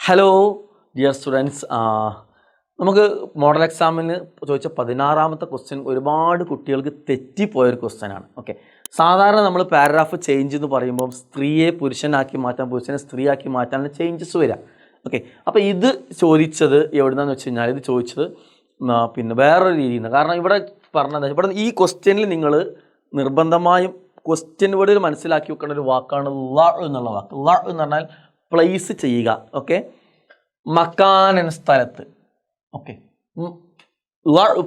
Hello dear students, നമുക്ക് model എക്സാമിന് ചോദിച്ച 16ാമത്തെ ക്വസ്റ്റ്യൻ ഒരുപാട് കുട്ടികൾക്ക് തെറ്റിപ്പോയൊരു ക്വസ്റ്റ്യനാണ്. ഓക്കെ, സാധാരണ നമ്മൾ പാരഗ്രാഫ് ചേഞ്ച് എന്ന് പറയുമ്പോൾ സ്ത്രീയെ പുരുഷനാക്കി മാറ്റാൻ, പുരുഷനെ സ്ത്രീയാക്കി മാറ്റാനാണ് ചേഞ്ചസ് വരിക. ഓക്കെ, അപ്പോൾ ഇത് ചോദിച്ചത് എവിടുന്നാന്ന് വെച്ച് കഴിഞ്ഞാൽ ഇത് ചോദിച്ചത് പിന്നെ വേറൊരു രീതിയിൽ നിന്ന്. കാരണം ഇവിടെ പറഞ്ഞത് ഇവിടെ ഈ ക്വസ്റ്റ്യനിൽ നിങ്ങൾ നിർബന്ധമായും ക്വസ്റ്റ്യൻ വേർഡിൽ മനസ്സിലാക്കി വെക്കേണ്ട ഒരു വാക്കാണ് ല എന്നുള്ള വാക്ക്. ല എന്ന് പറഞ്ഞാൽ പ്ലേസ് ചെയ്യുക. ഓക്കെ, മക്കാൻ എന്ന സ്ഥലത്ത്. ഓക്കെ,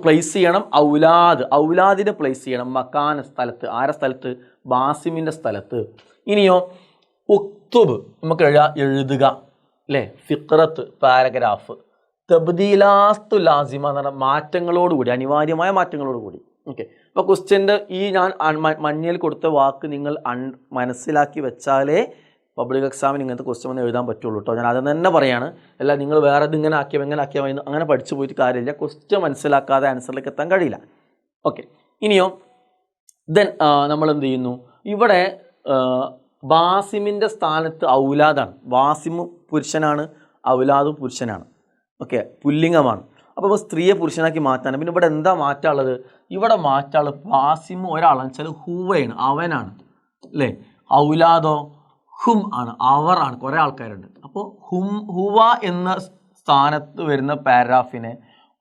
പ്ലേസ് ചെയ്യണം. ഔലാദിനെ പ്ലേസ് ചെയ്യണം മക്കാൻ സ്ഥലത്ത്. ആരെ സ്ഥലത്ത്? ബാസിമിൻ്റെ സ്ഥലത്ത്. ഇനിയോ ഉക്തുബ് നമുക്ക് എഴുതുക അല്ലേ. ഫിഖ്റത്ത് പാരഗ്രാഫ്. തബ്ദീലാസ്തു ലാസിമ എന്ന് പറഞ്ഞാൽ മാറ്റങ്ങളോടുകൂടി, അനിവാര്യമായ മാറ്റങ്ങളോടുകൂടി. ഓക്കെ, അപ്പോൾ ക്വസ്റ്റ്യൻ്റെ ഈ ഞാൻ മഞ്ഞയിൽ കൊടുത്ത വാക്ക് നിങ്ങൾ മനസ്സിലാക്കി വെച്ചാലേ പബ്ലിക് എക്സാമിന് ഇങ്ങനത്തെ ക്വസ്റ്റ്യൻ ഒന്ന് എഴുതാൻ പറ്റുള്ളൂ കേട്ടോ. ഞാൻ അതെന്ന് തന്നെ പറയാണ്. അല്ല നിങ്ങൾ വേറെ ഇത് ഇങ്ങനെ ആക്കിയാൽ അങ്ങനെ പഠിച്ചു പോയിട്ട് കാര്യമില്ല. ക്വസ്റ്റ്യൻ മനസ്സിലാക്കാതെ ആൻസറിലേക്ക് എത്താൻ കഴിയില്ല. ഓക്കെ, ഇനിയോ ദെൻ നമ്മൾ എന്ത് ചെയ്യുന്നു, ഇവിടെ ബാസിമിൻ്റെ സ്ഥാനത്ത് ഔലാദാണ്. ബാസിമ് പുരുഷനാണ്, ഔലാദും പുരുഷനാണ്. ഓക്കെ, പുല്ലിംഗമാണ്. അപ്പോൾ സ്ത്രീയെ പുരുഷനാക്കി മാറ്റാണ്. പിന്നെ ഇവിടെ എന്താ മാറ്റാനുള്ളത്? ഇവിടെ മാറ്റാനുള്ളത് ബാസിമ് ഒരാളാണ് വെച്ചാൽ ഹുവയാണ്, അവനാണ് അല്ലേ. ഔലാദോ ഹും ആണ്, അവറാണ്. കുറേ ആൾക്കാരുണ്ട്. അപ്പോൾ ഹുവ എന്ന സ്ഥാനത്ത് വരുന്ന പാരഗ്രാഫിനെ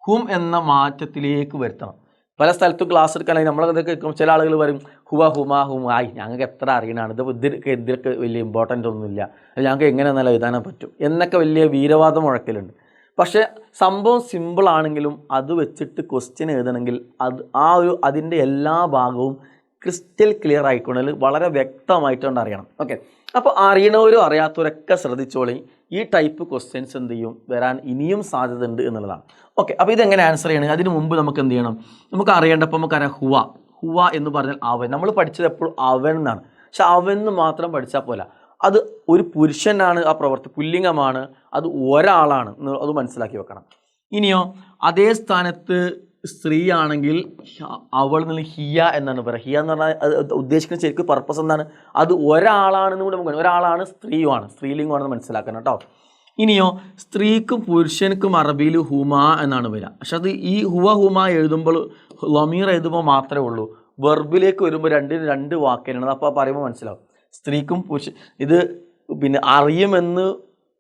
ഹും എന്ന മാറ്റത്തിലേക്ക് വരുത്തണം. പല സ്ഥലത്തും ക്ലാസ് എടുക്കാനായി നമ്മളതൊക്കെ ചില ആളുകൾ പറയും ഹുവ ഹുമാ ഹുമായി, ഞങ്ങൾക്ക് എത്ര അറിയണമാണ്, ഇതിലൊക്കെ വലിയ ഇമ്പോർട്ടൻ്റ് ഒന്നുമില്ല, ഞങ്ങൾക്ക് എങ്ങനെ നല്ല എഴുതാനേ പറ്റും എന്നൊക്കെ വലിയ വീരവാദം മുഴക്കലുണ്ട്. പക്ഷേ സംഭവം സിമ്പിളാണെങ്കിലും അത് വെച്ചിട്ട് ക്വസ്റ്റ്യൻ എഴുതണമെങ്കിൽ അതിൻ്റെ എല്ലാ ഭാഗവും ക്രിസ്റ്റൽ ക്ലിയർ ആയിക്കൊണ്ടെങ്കിൽ വളരെ വ്യക്തമായിട്ടുണ്ട് അറിയണം. ഓക്കെ, അപ്പോൾ അറിയണവരും അറിയാത്തവരൊക്കെ ശ്രദ്ധിച്ചോളി. ഈ ടൈപ്പ് ക്വസ്റ്റ്യൻസ് എന്ത് ചെയ്യും വരാൻ ഇനിയും സാധ്യത ഉണ്ട് എന്നുള്ളതാണ്. ഓക്കെ, അപ്പോൾ ഇതെങ്ങനെ ആൻസർ ചെയ്യണമെങ്കിൽ അതിന് മുമ്പ് നമുക്ക് എന്ത് ചെയ്യണം, നമുക്ക് അറിയേണ്ടപ്പോൾ നമുക്കറിയാം ഹുവ എന്ന് പറഞ്ഞാൽ അവൻ. നമ്മൾ പഠിച്ചത് എപ്പോഴും അവൻ എന്നാണ്. പക്ഷെ അവൻ എന്ന് മാത്രം പഠിച്ചാൽ പോലെ അത് ഒരു പുരുഷനാണ്, ആ പ്രവൃത്തി പുല്ലിംഗമാണ്, അത് ഒരാളാണ്, അത് മനസ്സിലാക്കി വെക്കണം. ഇനിയോ അതേ സ്ഥാനത്ത് സ്ത്രീ ആണെങ്കിൽ അവൾ എന്നുള്ള ഹിയ എന്നാണ് പറയുക. ഹിയ എന്ന് പറഞ്ഞാൽ ഉദ്ദേശിക്കുന്ന ശരിക്കും പർപ്പസ് എന്താണ്? അത് ഒരാളാണെന്ന് കൂടെ നമുക്ക് ഒരാളാണ്, സ്ത്രീയുമാണ്, സ്ത്രീലിംഗമാണെന്ന് മനസ്സിലാക്കണം കേട്ടോ. ഇനിയോ സ്ത്രീക്കും പുരുഷനുക്കും അറബിയിൽ ഹുമ എന്നാണ് വരിക. പക്ഷെ അത് ഈ ഹുമ എഴുതുമ്പോൾ ലമീർ എഴുതുമ്പോൾ മാത്രമേ ഉള്ളൂ. വെർബിലേക്ക് വരുമ്പോൾ രണ്ട് വാക്കാണ്. അപ്പോൾ പറയുമ്പോൾ മനസ്സിലാവും സ്ത്രീക്കും ഇത് പിന്നെ അറിയുമെന്ന്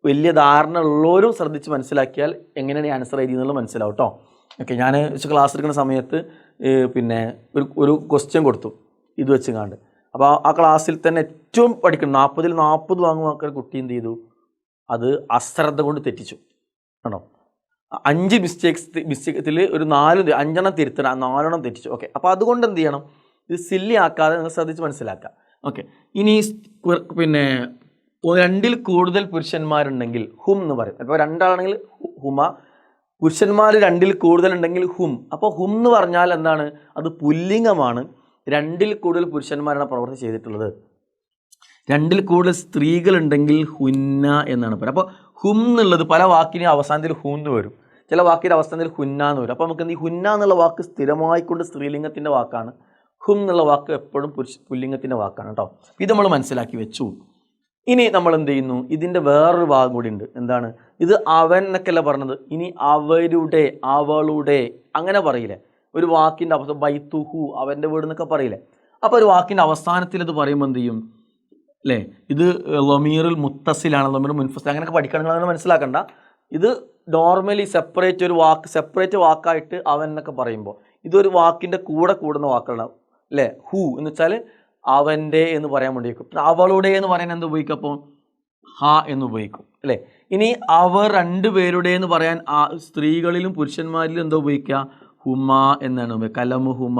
വലിയ ധാരണ ഉള്ളവരും ശ്രദ്ധിച്ച് മനസ്സിലാക്കിയാൽ എങ്ങനെയാണ് ആൻസർ എഴുതിയെന്നുള്ളത് മനസ്സിലാവും കേട്ടോ. ഓക്കെ, ഞാൻ ക്ലാസ് എടുക്കുന്ന സമയത്ത് പിന്നെ ഒരു ക്വസ്റ്റ്യൻ കൊടുത്തു ഇത് വെച്ച് കണ്ട്. അപ്പോൾ ആ ക്ലാസ്സിൽ തന്നെ ഏറ്റവും പഠിക്കണം 40-ൽ 40 വാങ്ങുന്ന കുട്ടി എന്ത് ചെയ്തു, അത് അശ്രദ്ധ കൊണ്ട് തെറ്റിച്ചു ആണോ. 5 മിസ്റ്റേക്കത്തിൽ ഒരു 5 തിരുത്തണം, 4 തെറ്റിച്ചു. ഓക്കെ, അപ്പോൾ അതുകൊണ്ട് എന്ത് ചെയ്യണം, ഇത് സില്ലി ആക്കാതെ നിങ്ങൾ ശ്രദ്ധിച്ച് മനസ്സിലാക്കുക. ഓക്കെ, ഇനി പിന്നെ 2-ൽ കൂടുതൽ പുരുഷന്മാരുണ്ടെങ്കിൽ ഹും എന്ന് പറയും. അപ്പോൾ 2 ആണെങ്കിൽ ഹുമ, പുരുഷന്മാർ 2-ൽ കൂടുതലുണ്ടെങ്കിൽ ഹും. അപ്പോൾ ഹും എന്ന് പറഞ്ഞാൽ എന്താണ്? അത് പുല്ലിംഗമാണ്. 2-ൽ കൂടുതൽ പുരുഷന്മാരാണ് പ്രവൃത്തി ചെയ്തിട്ടുള്ളത്. 2-ൽ കൂടുതൽ സ്ത്രീകളുണ്ടെങ്കിൽ ഹുന്ന എന്നാണ് പറയുക. അപ്പോൾ ഹും എന്നുള്ളത് പല വാക്കിനും അവസാനത്തിൽ ഹു എന്ന് വരും, ചില വാക്കിൻ്റെ അവസാനത്തിൽ ഹുന്ന എന്ന് വരും. അപ്പോൾ നമുക്ക് ഈ ഹുന്ന എന്നുള്ള വാക്ക് സ്ഥിരമായിക്കൊണ്ട് സ്ത്രീലിംഗത്തിൻ്റെ വാക്കാണ്. ഹും എന്നുള്ള വാക്ക് എപ്പോഴും പുല്ലിംഗത്തിൻ്റെ വാക്കാണ് കേട്ടോ. ഇത് നമ്മൾ മനസ്സിലാക്കി വെച്ചു. ഇനി നമ്മൾ എന്ത് ചെയ്യുന്നു, ഇതിൻ്റെ വേറൊരു ഭാഗം കൂടി ഉണ്ട്. എന്താണ് ഇത്? അവൻ എന്നൊക്കെയല്ല പറഞ്ഞത്. ഇനി അവരുടെ, അവളുടെ അങ്ങനെ പറയില്ലേ. ഒരു വാക്കിൻ്റെ അവസാനം ബൈത്തുഹു, അവൻ്റെ വീട് എന്നൊക്കെ പറയില്ലേ. അപ്പോൾ ഒരു വാക്കിൻ്റെ അവസാനത്തിൽ ഇത് പറയുമ്പോൾ എന്ത് ചെയ്യും അല്ലേ, ഇത് ലമീറുൽ മുത്തസിലാണ്, ലമീർ മുൻഫസിൽ അങ്ങനെയൊക്കെ പഠിക്കണം. അങ്ങനെ മനസ്സിലാക്കണ്ട. ഇത് നോർമലി സെപ്പറേറ്റ് വാക്കായിട്ട് അവൻ എന്നൊക്കെ പറയുമ്പോൾ ഇതൊരു വാക്കിൻ്റെ കൂടെ കൂടുന്ന വാക്കുകളാണ് അല്ലേ. ഹു എന്ന് വെച്ചാൽ അവൻ്റെ എന്ന് പറയാൻ വേണ്ടി വയ്ക്കും. അവളുടെ എന്ന് പറയാൻ എന്ത് ഉപയോഗിക്കും? അപ്പോൾ ഹ എന്ന് ഉപയോഗിക്കും അല്ലേ. ഇനി അവർ 2 പേരുടെ എന്ന് പറയാൻ സ്ത്രീകളിലും പുരുഷന്മാരിലും എന്താ ഉപയോഗിക്കുക? ഹുമ എന്നാണ് ഉപയോഗിക്കുക. കലമു ഹുമ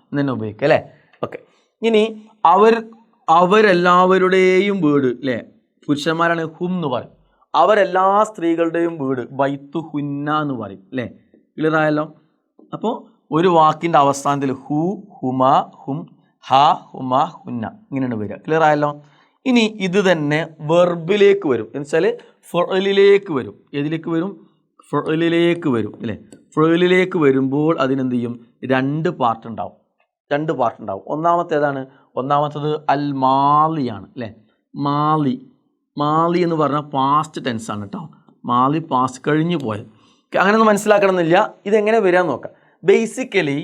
എന്ന് തന്നെ ഉപയോഗിക്കുക അല്ലേ. ഓക്കെ, ഇനി അവരെല്ലാവരുടെയും വീട് അല്ലേ, പുരുഷന്മാരാണ് ഹും എന്ന് പറയും. അവരെല്ലാ സ്ത്രീകളുടെയും വീട് ബൈത്തു ഹുന്ന എന്ന് പറയും അല്ലേ. ക്ലിയർ ആയല്ലോ. അപ്പോൾ ഒരു വാക്കിൻ്റെ അവസാനത്തിൽ ഹു, ഹുമ, ഹും, ഹ, ഹുമ, ഹുന്ന ഇങ്ങനെയാണ് വരിക. ക്ലിയർ ആയല്ലോ. ഇനി ഇത് തന്നെ വെർബിലേക്ക് വരും എന്ന് വെച്ചാൽ ഫഅലിലേക്ക് വരും. ഏതിലേക്ക് വരും? ഫഅലിലേക്ക് വരും അല്ലേ. ഫഅലിലേക്ക് വരുമ്പോൾ അതിനെന്ത് ചെയ്യും? 2 പാർട്ട് ഉണ്ടാവും. ഒന്നാമത്തേത് അൽ മാലിയാണ് അല്ലേ. മാലി എന്ന് പറഞ്ഞാൽ പാസ്റ്റ് ടെൻസ് ആണ് കേട്ടോ. മാളി പാസ് കഴിഞ്ഞു പോയത്. അങ്ങനെ ഒന്നും മനസ്സിലാക്കണമെന്നില്ല. ഇതെങ്ങനെ വരാമെന്ന് നോക്കാം. ബേസിക്കലി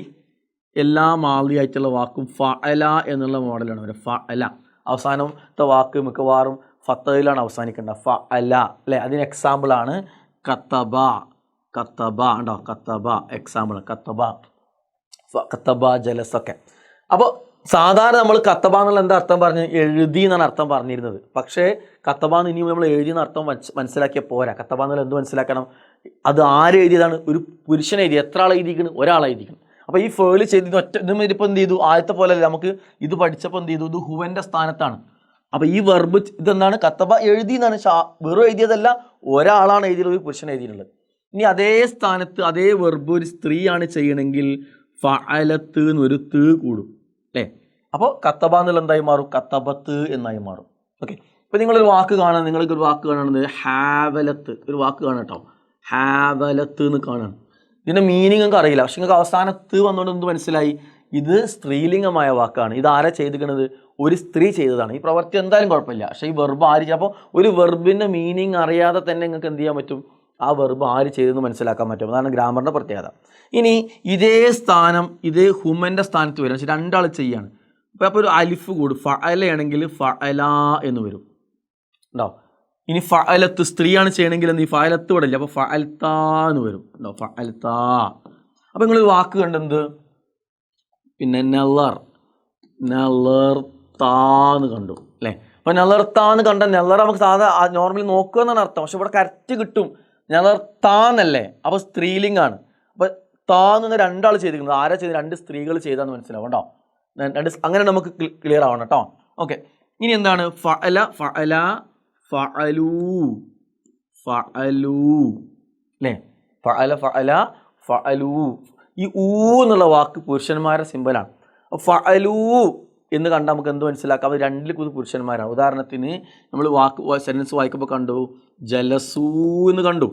എല്ലാ മാളിയായിട്ടുള്ള വാക്കും ഫഅല എന്നുള്ള മോഡലാണ് വരിക. ഫഅല അവസാനത്തെ വാക്ക് മിക്കവാറും ഫത്തയിലാണ് അവസാനിക്കേണ്ടത്. ഫഅല അല്ലേ? അതിന് എക്സാമ്പിളാണ് കത്തബ. കത്തബ ഉണ്ടോ? കത്തബ എക്സാമ്പിൾ. കത്തബ ജലസൊക്കെ. അപ്പോൾ സാധാരണ നമ്മൾ കത്തബ എന്നുള്ള എന്താ അർത്ഥം പറഞ്ഞ് എഴുതി എന്നാണ് അർത്ഥം പറഞ്ഞിരുന്നത്. പക്ഷേ കത്തബ എന്ന് ഇനി നമ്മൾ എഴുതിയെന്ന അർത്ഥം മനസ്സിലാക്കിയാൽ പോരാ. കത്തബ എന്നുള്ള എന്ത് മനസ്സിലാക്കണം? അത് ആരെഴുതിയതാണ്? ഒരു പുരുഷൻ എഴുതി. എത്ര ആൾ എഴുതിയിരിക്കണം? ഒരാൾ എഴുതിക്കണം. അപ്പോൾ ഈ ഫേള് ചെയ്ത് ഒറ്റ ഇതിപ്പോൾ എന്ത് ചെയ്തു? ആദ്യത്തെ പോലെ അല്ല, നമുക്ക് ഇത് പഠിച്ചപ്പോൾ എന്ത് ചെയ്തു? ഇത് ഹുവൻ്റെ സ്ഥാനത്താണ്. അപ്പോൾ ഈ വെർബ് ഇതെന്താണ്? കത്തബ എഴുതി എന്നാണ്. വെറും എഴുതിയതല്ല, ഒരാളാണ് എഴുതിയത്, ഒരു പുരുഷൻ എഴുതിയിട്ടുള്ളത്. ഇനി അതേ സ്ഥാനത്ത് അതേ വെർബ് ഒരു സ്ത്രീയാണ് ചെയ്യണമെങ്കിൽ ഫഅലത്ത് എന്നൊരു ത് കൂടും അല്ലേ? അപ്പോൾ കത്തബ എന്നുള്ള എന്തായി മാറും? കത്തബത്ത് എന്നായി മാറും. ഓക്കെ. ഇപ്പോൾ നിങ്ങളൊരു വാക്ക് കാണാൻ, നിങ്ങൾക്ക് ഒരു വാക്ക് കാണുന്നത് ഹാവലത്ത്, ഒരു വാക്ക് കാണാം കേട്ടോ. ഹാവലത്ത് എന്ന് കാണാണ്. ഇതിൻ്റെ മീനിങ് നിങ്ങൾക്ക് അറിയില്ല. പക്ഷെ നിങ്ങൾക്ക് അവസാനത്ത് വന്നുകൊണ്ട് എന്ത് മനസ്സിലായി? ഇത് സ്ത്രീലിംഗമായ വാക്കാണ്. ഇത് ആരാ ചെയ്തിരിക്കുന്നത്? ഒരു സ്ത്രീ ചെയ്തതാണ്. ഈ പ്രവൃത്തി എന്തായാലും കുഴപ്പമില്ല. പക്ഷേ ഈ വെർബ് ആര്? അപ്പോൾ ഒരു വെർബിൻ്റെ മീനിങ് അറിയാതെ തന്നെ നിങ്ങൾക്ക് എന്ത് ചെയ്യാൻ പറ്റും? ആ വെർബ് ആര് ചെയ്തെന്ന് മനസ്സിലാക്കാൻ പറ്റും. അതാണ് ഗ്രാമറിൻ്റെ പ്രത്യേകത. ഇനി ഇതേ സ്ഥാനം ഇതേ ഹുമൻ്റെ സ്ഥാനത്ത് വരും. പക്ഷേ രണ്ടാൾ ചെയ്യാണ്. അപ്പോൾ ഒരു അലിഫ് കൂടും. ഫഅലയാണെങ്കിൽ ഫഅല എന്ന് വരും ഉണ്ടോ? ഇനി ഫഅലത്ത് സ്ത്രീയാണ് ചെയ്യണമെങ്കിൽ എന്ത്? ഈ ഫഅലത്ത് ഇവിടെ ഇല്ല. അപ്പോൾ ഫഅൽത്താ എന്ന് വരും ഉണ്ടോ? ഫഅൽത്താ. അപ്പോൾ നിങ്ങൾ വാക്ക് കണ്ടെന്ത്? പിന്നെ നെളർത്താന്ന് കണ്ടു അല്ലേ? അപ്പോൾ നെളർത്താന്ന് കണ്ട നെളർ നമുക്ക് സാധാ നോർമലി നോക്കുക എന്നാണ് അർത്ഥം. പക്ഷെ ഇവിടെ കറക്റ്റ് കിട്ടും. നെളർത്താന്നല്ലേ? അപ്പോൾ സ്ത്രീലിംഗാണ്. അപ്പോൾ താന്ന് രണ്ടാൾ ചെയ്തിരിക്കുന്നത്. ആരാ ചെയ്ത്? രണ്ട് സ്ത്രീകൾ ചെയ്താന്ന് മനസ്സിലാവും കേട്ടോ. അങ്ങനെ നമുക്ക് ക്ലിയർ ആവണം കേട്ടോ. ഓക്കെ. ഇനി എന്താണ്? ഫഅല ഫഅല ഫഅലു ഫഅലു അല്ലേ? ഫഅല ഫഅല ഫഅലു. ഈ ഊ എന്നുള്ള വാക്ക് പുരുഷന്മാരുടെ സിമ്പലാണ്. ഫഅലു എന്ന് കണ്ടാൽ നമുക്ക് എന്ത് മനസ്സിലാക്കാം? അത് രണ്ടിൽ കൂടുതൽ പുരുഷന്മാരാണ്. ഉദാഹരണത്തിന് നമ്മൾ സെൻറ്റൻസ് വായിക്കുമ്പോൾ കണ്ടു ജലസൂ എന്ന് കണ്ടു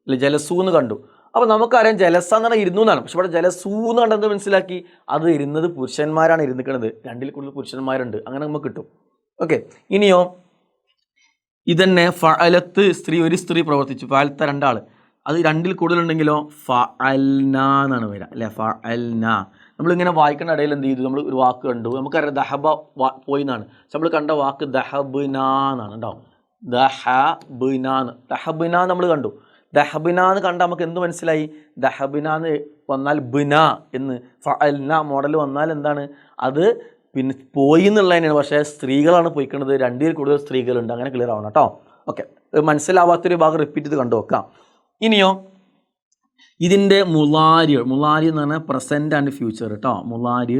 അല്ലെ? ജലസൂ എന്ന് കണ്ടു. അപ്പോൾ നമുക്കറിയാം ജലസ എന്ന് പറഞ്ഞാൽ ഇരുന്നു എന്നാണ്. പക്ഷെ ഇവിടെ ജലസൂ എന്ന് കണ്ടെന്ന് മനസ്സിലാക്കി അത് ഇരുന്നത് പുരുഷന്മാരാണ് ഇരുന്നിക്കുന്നത്. രണ്ടിൽ കൂടുതൽ പുരുഷന്മാരുണ്ട്. അങ്ങനെ നമുക്ക് കിട്ടും. ഓക്കെ. ഇനിയോ ഇതന്നെ ഫഅലത്ത് സ്ത്രീ, ഒരു സ്ത്രീ പ്രവർത്തിച്ചു. ഫഅലത്ത രണ്ടാൾ, അത് രണ്ടിൽ കൂടുതലുണ്ടെങ്കിലോ ഫഅൽന എന്നാണ് വരിക അല്ലേ? ഫഅൽന. നമ്മളിങ്ങനെ വായിക്കുന്ന ഇടയിൽ എന്ത് ചെയ്തു? നമ്മൾ ഒരു വാക്ക് കണ്ടു. നമുക്കറിയാം ദഹബ പോയി എന്നാണ്. പക്ഷെ നമ്മൾ കണ്ട വാക്ക് ദഹബ്ന എന്നാണ് കേട്ടോ. ദഹബ്നാന്ന്. ദഹബ്ന നമ്മൾ കണ്ടു. ദഹബ്ന എന്ന് കണ്ടാൽ നമുക്ക് എന്ത് മനസ്സിലായി? ദഹബ്ന എന്ന് വന്നാൽ ബിന എന്ന് ഫഅൽന മോഡൽ വന്നാൽ എന്താണ്? അത് പിന്നെ പോയി എന്നുള്ളതിനാണ്. പക്ഷേ സ്ത്രീകളാണ് പോയിക്കുന്നത്. രണ്ടിൽ കൂടുതൽ സ്ത്രീകളുണ്ട്. അങ്ങനെ ക്ലിയർ ആവണം കേട്ടോ. ഓക്കെ. മനസ്സിലാവാത്തൊരു ഭാഗം റിപ്പീറ്റ് ചെയ്ത് കണ്ടു നോക്കാം. ഇനിയോ ഇതിൻ്റെ മുലാരി എന്ന് പറഞ്ഞാൽ പ്രസൻറ്റ് ആൻഡ് ഫ്യൂച്ചർ കേട്ടോ. മുലാരി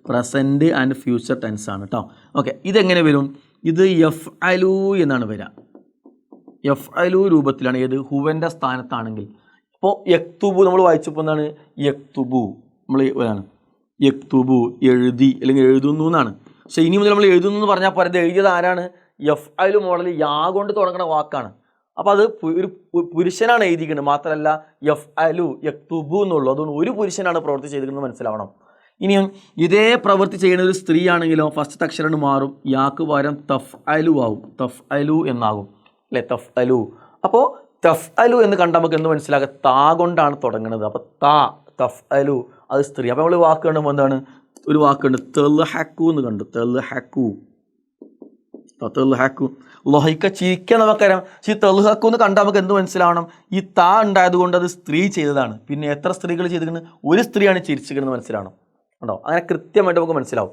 പ്രസൻറ്റ് ആൻഡ് ഫ്യൂച്ചർ ടെൻസ് ആണ് കേട്ടോ. ഓക്കെ. ഇതെങ്ങനെ വരും? ഇത് എഫ് അലു എന്നാണ് വരിക. എഫ് അലു രൂപത്തിലാണ്. ഏത്? ഹുവൻ്റെ സ്ഥാനത്താണെങ്കിൽ. അപ്പോൾ യക്തുബു നമ്മൾ വായിച്ചപ്പോൾ എന്താണ്? യക്തുബു നമ്മൾ ആണ് യക്തുബു എഴുതി അല്ലെങ്കിൽ എഴുതുന്നു എന്നാണ്. പക്ഷേ ഇനി മുതൽ നമ്മൾ എഴുതുന്നു എന്ന് പറഞ്ഞാൽ പറയുന്നത് എഴുതിയത് ആരാണ്? എഫ് അലു മോഡൽ യാ കൊണ്ട് തുടങ്ങുന്ന വാക്കാണ്. അപ്പോൾ അത് ഒരു പുരുഷനാണ് എഴുതിക്കുന്നത്. മാത്രമല്ല എഫ് അലു യക്തുബു എന്നുള്ളൂ. അതുകൊണ്ട് ഒരു പുരുഷനാണ് പ്രവൃത്തി ചെയ്തിരിക്കുന്നത് മനസ്സിലാവണം. ഇനിയും ഇതേ പ്രവൃത്തി ചെയ്യുന്ന ഒരു സ്ത്രീ ആണെങ്കിലോ ഫസ്റ്റത്തെ അക്ഷരം മാറും. യാക്ക് പകരം തഫ് അലു ആവും. തഫ് അലു എന്നാകും അല്ലേ? തഫ് അലു. അപ്പോൾ തഫ് അലു എന്ന് കണ്ടാൽ നമുക്ക് എന്ത് മനസ്സിലാക്കുക? താ കൊണ്ടാണ് തുടങ്ങുന്നത്. അപ്പോൾ തഫ് അലു അത് സ്ത്രീ. അപ്പോൾ നമ്മൾ വാക്ക് കണ്ടുമ്പോൾ എന്താണ്? ഒരു വാക്കുണ്ട് തെൽഹക്കു എന്ന് കണ്ടു. തെൽഹക്കു ലൊഹൈക്ക ചിരിക്കാൻ നമുക്കറിയാം. പക്ഷേ ഈ തെൽഹക്കു എന്ന് കണ്ടാൽ നമുക്ക് എന്ത് മനസ്സിലാവണം? ഈ താ ഉണ്ടായത് കൊണ്ട് അത് സ്ത്രീ ചെയ്തതാണ്. പിന്നെ എത്ര സ്ത്രീകൾ ചെയ്തിരിക്കുന്നത്? ഒരു സ്ത്രീയാണ് ചിരിച്ചിരിക്കുന്നത് മനസ്സിലാവണം ഉണ്ടോ? അങ്ങനെ കൃത്യമായിട്ട് നമുക്ക് മനസ്സിലാവും.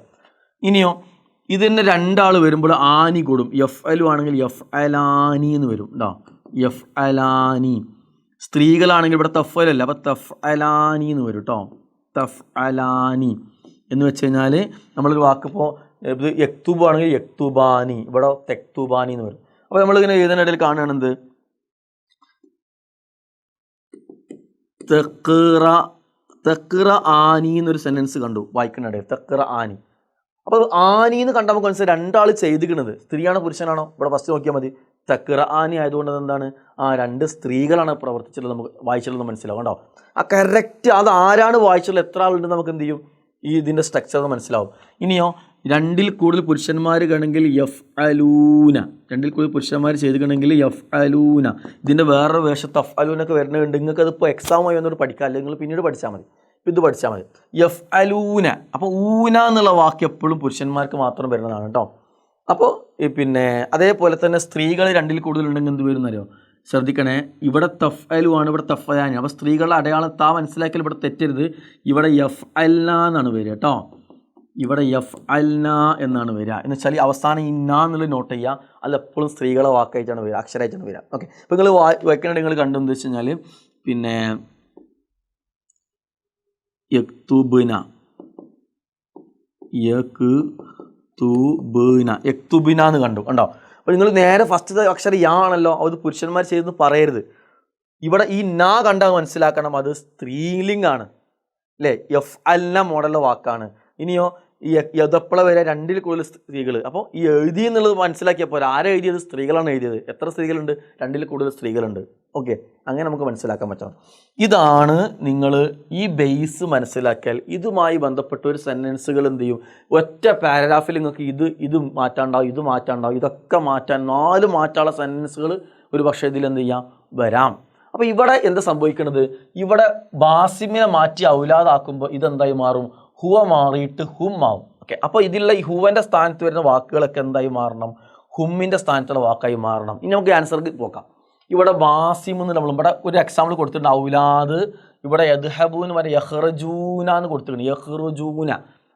ഇനിയോ ഇതിൻ്റെ രണ്ടാൾ വരുമ്പോൾ ആനി കൂടും. എഫ് അലു ആണെങ്കിൽ എഫ് അലാനി എന്ന് വരും ഉണ്ടോ? എഫ് അലാനി. സ്ത്രീകളാണെങ്കിൽ ഇവിടെ തഫ് അലല്ല. അപ്പോൾ തഫ് അലാനി എന്ന് വരും കേട്ടോ. തഫ് അലാനി എന്ന് വെച്ച് കഴിഞ്ഞാൽ നമ്മളൊരു വാക്ക് ഇപ്പോൾ ഇത് യക്തുബു ആണെങ്കിൽ യക്തുബാനി, ഇവിടെ തെക്തുബാനി എന്ന് വരും. അപ്പോൾ നമ്മളിങ്ങനെ എഴുതുന്നതിനിടയിൽ കാണുകയാണെന്ത്? തെക്കിറ ആനി എന്നൊരു സെൻറ്റൻസ് കണ്ടു വായിക്കുന്നിടയിൽ. തെക്കിറ ആനി. അപ്പോൾ ആനി എന്ന് കണ്ടാൽ നമുക്ക് മനസ്സിലായി രണ്ടാൾ ചെയ്തിരിക്കുന്നത്. സ്ത്രീയാണോ പുരുഷനാണോ? ഇവിടെ ഫസ്റ്റ് നോക്കിയാൽ മതി. തെക്കിറ ആനി ആയതുകൊണ്ട് എന്താണ്? രണ്ട് സ്ത്രീകളാണ് പ്രവർത്തിച്ചിട്ടുള്ളത്, നമുക്ക് വായിച്ചിട്ടുള്ളത് മനസ്സിലാവും കേട്ടോ. ആ കറക്റ്റ് അത് ആരാണ് വായിച്ചിട്ടുള്ളത്, എത്ര ആളുണ്ടെന്ന് നമുക്ക് എന്ത് ചെയ്യും? ഈ ഇതിൻ്റെ സ്ട്രക്ചർ മനസ്സിലാവും. ഇനിയോ രണ്ടിൽ കൂടുതൽ പുരുഷന്മാർ കണെങ്കിൽ യഫ് അലൂന, രണ്ടിൽ കൂടുതൽ പുരുഷന്മാർ ചെയ്തിട്ടുണ്ടെങ്കിൽ യഫ് അലൂന. ഇതിൻ്റെ വേറൊരു വേഷം തഫ് അലൂനൊക്കെ വരുന്നുണ്ട്. നിങ്ങൾക്ക് അതിപ്പോൾ എക്സാമായി വന്നൊരു പഠിക്കാം, അല്ലെങ്കിൽ നിങ്ങൾ പിന്നീട് പഠിച്ചാൽ മതി. ഇത് പഠിച്ചാൽ മതി. യഫ് അലൂന. അപ്പോൾ ഊന എന്നുള്ള വാക്ക് എപ്പോഴും പുരുഷന്മാർക്ക് മാത്രം വരുന്നതാണ് കേട്ടോ. അപ്പോൾ പിന്നെ അതേപോലെ തന്നെ സ്ത്രീകൾ രണ്ടിൽ കൂടുതലുണ്ടെങ്കിൽ എന്ത് വരും എന്നറിയോ? ശ്രദ്ധിക്കണേ, ഇവിടെ തഫ് അലു ആണ്, ഇവിടെ തഫ് അലാനി. അപ്പോൾ സ്ത്രീകളുടെ അടയാളം മനസ്സിലാക്കിയാൽ ഇവിടെ തെറ്റരുത്. ഇവിടെ യഫ് അൽന എന്നാണ് വരിക കേട്ടോ. ഇവിടെ യഫ് അൽന എന്നാണ് വരിക. എന്ന് വെച്ചാൽ അവസാനം ഇന്ന എന്നുള്ളത് നോട്ട് ചെയ്യുക. അത് എപ്പോഴും സ്ത്രീകളെ വാക്കായിട്ടാണ് വരിക, അക്ഷരമായിട്ടാണ് വരിക. ഓക്കെ, അപ്പോൾ നിങ്ങൾ വയ്ക്കണ നിങ്ങൾ കണ്ടെന്ന് വെച്ച് കഴിഞ്ഞാൽ പിന്നെ യക്തുബിന, യക്തുബിന എന്ന് കണ്ടോ. അപ്പോൾ നിങ്ങൾ നേരെ ഫസ്റ്റത്തെ അക്ഷരം യാ ആണല്ലോ, അത് പുരുഷന്മാർ ചെയ്തെന്ന് പറയരുത്. ഇവിടെ ഈ നാ കണ്ടാൽ മനസ്സിലാക്കണം അത് സ്ത്രീലിംഗാണ് അല്ലേ, യഫ് അൽന മോഡലിലെ വാക്കാണ്. ഇനിയോ ഈ യദപ്പള വരെ രണ്ടിൽ കൂടുതൽ സ്ത്രീകൾ. അപ്പോൾ ഈ എഴുതി എന്നുള്ളത് മനസ്സിലാക്കിയപ്പോൾ ആരെ എഴുതിയത്? സ്ത്രീകളാണ് എഴുതിയത്. എത്ര സ്ത്രീകളുണ്ട്? രണ്ടിൽ കൂടുതൽ സ്ത്രീകളുണ്ട്. ഓക്കെ, അങ്ങനെ നമുക്ക് മനസ്സിലാക്കാൻ പറ്റണം. ഇതാണ് നിങ്ങൾ ഈ ബേസ് മനസ്സിലാക്കിയാൽ ഇതുമായി ബന്ധപ്പെട്ട ഒരു സെൻറ്റൻസുകൾ എന്ത് ചെയ്യും, ഒറ്റ പാരഗ്രാഫിൽ നിങ്ങൾക്ക് ഇത് മാറ്റാണ്ടാവും, ഇത് മാറ്റാണ്ടാവും, ഇതൊക്കെ മാറ്റാൻ 4 മാറ്റാനുള്ള സെൻറ്റൻസുകൾ ഒരു പക്ഷേ ഇതിൽ എന്ത് ചെയ്യാം, വരാം. അപ്പോൾ ഇവിടെ എന്താ സംഭവിക്കുന്നത്? ഇവിടെ ബാസിമിനെ മാറ്റി ഔലാദാക്കുമ്പോൾ ഇതെന്തായി മാറും? ഹുവ മാറിയിട്ട് ഹും ആവും. ഓക്കെ, അപ്പോൾ ഇതിലുള്ള ഈ ഹുവൻ്റെ സ്ഥാനത്ത് വരുന്ന വാക്കുകളൊക്കെ എന്തായി മാറണം? ഹുമ്മിൻ്റെ സ്ഥാനത്തുള്ള വാക്കായി മാറണം. ഇനി നമുക്ക് ആൻസർക്ക് പോക്കാം. ഇവിടെ ബാസിമെന്ന് നമ്മൾ ഇവിടെ ഒരു എക്സാമ്പിൾ കൊടുത്തിട്ടുണ്ട്, ഔലാദ്. ഇവിടെ യദ്ഹബൂന്ന് പറഞ്ഞാൽ യഹ്റജൂന എന്ന് കൊടുത്തിട്ടുണ്ട്, യഹ്റുജൂന,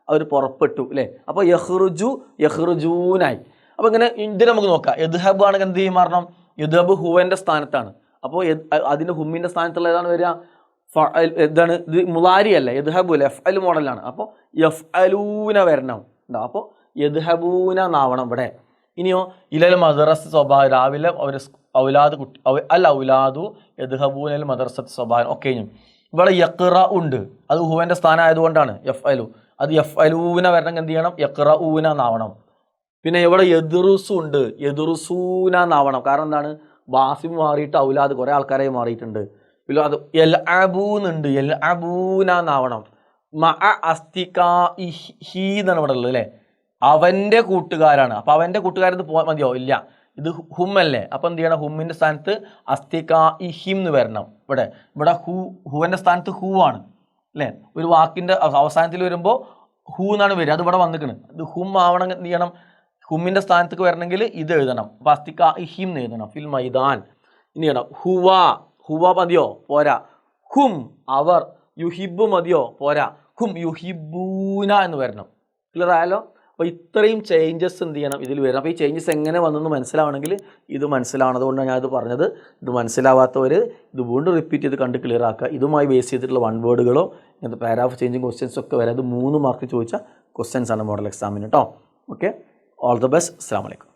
അവർ പുറപ്പെട്ടു അല്ലേ. അപ്പോൾ യഹ്റുജൂനായി. അപ്പോൾ ഇങ്ങനെ ഇതിൽ നമുക്ക് നോക്കാം. യദ്ഹബ് ആണെങ്കിൽ എന്ത് ചെയ്യും മാറണം? യദ്ഹബ് ഹുവൻ്റെ സ്ഥാനത്താണ്. അപ്പോൾ അതിൻ്റെ ഹുമ്മിൻ്റെ സ്ഥാനത്തുള്ള ഏതാണ് വരിക? എന്താണ് ഇത്? മുലാരി അല്ല, യദ്ഹബു എഫ് അൽ മോഡലാണ്. അപ്പോൾ യഫ് അലൂന വരണം ഉണ്ടോ. അപ്പോൾ യദ്ഹബൂന എന്നാവണം ഇവിടെ. ഇനിയോ ഇലൽ മദ്രസ സ്വഭാവം, രാവിലെ അവർ ഔലാദ് കുട്ടി അല്ല ഔലാദു യദ്ഹബൂനൽ മദ്രസത്ത് സ്വഭാവം. ഓക്കെ, ഇവിടെ യഖ്റ ഉണ്ട്, അത് ഹുവൻ്റെ സ്ഥാനം ആയതുകൊണ്ടാണ് യഫ് അലു. അത് യഫ് അലൂന വരണം, എന്ത് ചെയ്യണം? യഖ്റഊന എന്നാവണം. പിന്നെ ഇവിടെ യദ്റുസു ഉണ്ട്, യദ്റുസൂന എന്നാവണം. കാരണം എന്താണ്? ബാസിം മാറിയിട്ട് ഔലാദ് കുറേ ആൾക്കാരായി മാറിയിട്ടുണ്ട്. പിന്നെ അത് എൽ അബൂന്നുണ്ട്, എൽ അബൂന എന്നാവണം. മഅ അസ്തികാ ഹി എന്നാണ് ഇവിടെ ഉള്ളത് അല്ലേ, അവൻ്റെ കൂട്ടുകാരാണ്. അപ്പോൾ അവൻ്റെ കൂട്ടുകാരെന്ന് പോകാൻ മതിയോ? ഇല്ല, ഇത് ഹും അല്ലേ. അപ്പോൾ എന്ത് ചെയ്യണം? ഹുമ്മിൻ്റെ സ്ഥാനത്ത് അസ്തികാ ഹിം എന്ന് വരണം. ഇവിടെ ഹുവൻ്റെ സ്ഥാനത്ത് ഹു ആണ് അല്ലേ. ഒരു വാക്കിൻ്റെ അവസാനത്തിൽ വരുമ്പോൾ ഹു എന്നാണ് വരിക, അത് ഇവിടെ വന്നിക്കണ്. ഇത് ഹും ആവണം, എന്ത് ചെയ്യണം? ഹുമ്മിൻ്റെ സ്ഥാനത്തേക്ക് വരണമെങ്കിൽ ഇത് എഴുതണം. അപ്പോൾ അസ്തികാ ഹിം എന്ന് എഴുതണം. ഫിൽ മൈദാൻ. ഇനി ചെയ്യണം ഹുവ മതിയോ? പോരാ. ഹും അവർ. യുഹിബു മതിയോ? പോരാ. ഹും യുഹിബൂന എന്ന് വരണം. ക്ലിയർ ആയാലോ? അപ്പോൾ ഇത്രയും ചേഞ്ചസ് എന്ത് ചെയ്യണം ഇതിൽ വരണം. അപ്പോൾ ഈ ചേഞ്ചസ് എങ്ങനെ വന്നെന്ന് മനസ്സിലാവണമെങ്കിൽ ഇത് മനസ്സിലാവണം. അതുകൊണ്ടാണ് ഞാനത് പറഞ്ഞത്. ഇത് മനസ്സിലാവാത്തവർ ഇത് വീണ്ടും റിപ്പീറ്റ് ചെയ്ത് കണ്ട് ക്ലിയർ ആക്കുക. ഇതുമായി ബേസ് ചെയ്തിട്ടുള്ള 1 വേർഡുകളോ ഇങ്ങനത്തെ പാരാഗ്രാഫ് ചേഞ്ചിങ് ക്വസ്റ്റ്യൻസ് ഒക്കെ വരാം. അത് 3 മാർക്ക് ചോദിച്ച ക്വസ്റ്റ്യൻസ് ആണ് മോഡൽ എക്സാമിന് കേട്ടോ. Okay, all the best. അസ്സലാമു അലൈക്കും.